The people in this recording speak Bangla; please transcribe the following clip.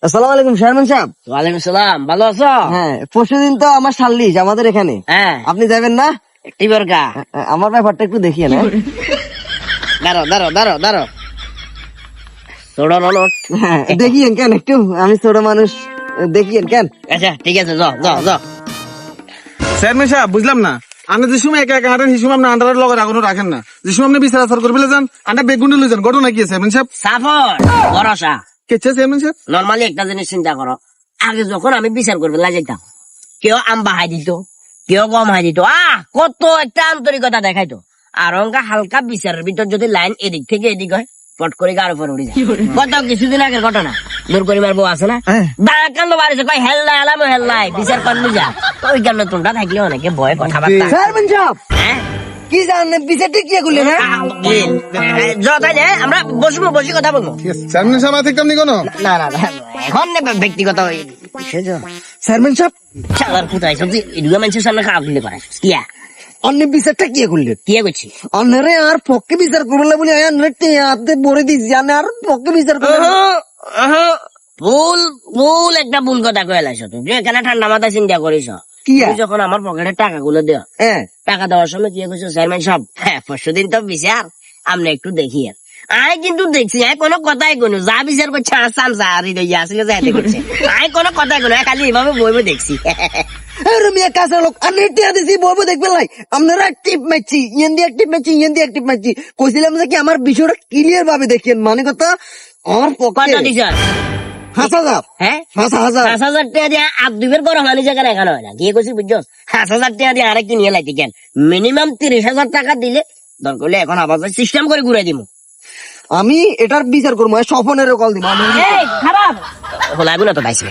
আসসালামু আলাইকুম চেয়ারম্যান সাহেব। ওয়ালাইকুম সালাম, ভালো আছো? হ্যাঁ, পরশুদিন তো আমার সাল্লিশ আমাদের এখানে, হ্যাঁ, আপনি যাবেন না? এবার গা আমার ব্যাপারটা একটু দেখিয়ে না। দাঁড়ো ছোট ননদ। হ্যাঁ, দেখিয়েন কেন একটু, আমি ছোট মানুষ, দেখিয়েন কেন। আচ্ছা ঠিক আছে, যাও। চেয়ারম্যান সাহেব বুঝলাম না, আপনি যে সময় একা একা হাঁটেন সেই সময় আপনি আন্ডারের লগে রাখুন রাখেন না, যে সময় আপনি বিচার আচার করবে যান আন্ডার বেগুন্ডে লই যান, ঘটনা কি চেয়ারম্যান সাহেব? সাফর ভরসা। কেছে চেয়ারম্যান সাহেব? নর্মালি একটা জিনিস চিন্তা করো, আগে যখন আমি বিচার করবে যাইতাম, কেউ আম বাহাই দিত, কেউ গম হাই দিত, কত একটা আন্তরিকতা দেখাইতো। আর অঙ্কা হালকা বিচারের ভিতর যদি লাইন এদিক থেকে এদিক হয়, পট করে গাড়ি উপর উড়ে যায়। কত কিছুদিন আগের ঘটনা, দূর করিমার বউ আছে না, দাঁড়াকান্দ বাড়িছে, কয় হেল্লাই আলাম হেল্লাই বিচার করলে যা। তো ওই কারণে তোমরা থাকলে অনেকে ভয় কথাবার্তা। চেয়ারম্যান সাহেব হ্যাঁ, কি জানেন বিচারটা কি করলেন? আমরা বসি কথা বলবো। চেয়ারম্যান সাহেব আছে কেমনি কোনো? না এখন ব্যক্তিগত চেয়ারম্যান সাহেব চালার কোথায় সবজি এগুলো মানুষের সামনে খাওয়া দিলে পারে কিয়া অন্য বিচারটা কি করলেন? কিয়া করছি অন্যরে আর পক্ষে বিচার করবেন বলে হাতে বলে দিচ্ছি, জানে আর পক্ষে বিচার করবেন। ভুল একটা ভুল কথা কয়ে লাইছ তুই এখানে ঠান্ডা মাথায় চিন্তা করিস। কি তুই যখন আমার পকেটে টাকাগুলো দেও, হ্যাঁ, টাকা দেওয়ার সময় কি করছো চেয়ারম্যান সব, হ্যাঁ পরশুদিন তো বিচার আমরা একটু দেখি। আয় কিন্তু দেখছি আয় কোনো কথাই কোনো যা বিচার করছে আসাম সারি আসলে যাইতে করছে, আয় কোনো কথাই কোনো খালি এভাবে বইবে দেখছি। রুমিয়া কাঁচা লোক আমি টিয়া দিছি বলবো দেখবেন লাই আপনারা টিপ মারছি, ইয়েন দিয়ে টিপ মারছি, ইয়েন দিয়ে টিপ মারছি। কইছিলাম যে কি আমার বিষয়টা ক্লিয়ার ভাবে দেখেন, মানে কথা আমার পক্ষে কত দিছ? 5,000। হ্যাঁ 5,000। 5,000 টাকা দিয়ে আর দুইবার বড় মানুষ এখানে এখানে হয় না, গিয়ে করছি বুঝছো 5,000 টাকা দিয়ে আরেক কিনিয়ে লাইতে কেন, মিনিমাম 30,000 টাকা দিলে দরকার হলে এখন আবার সিস্টেম করে ঘুরে দিব। আমি এটার বিচার করবো, স্বপনেরও কল দিব। খারাপ হলাইব না তো পাইছে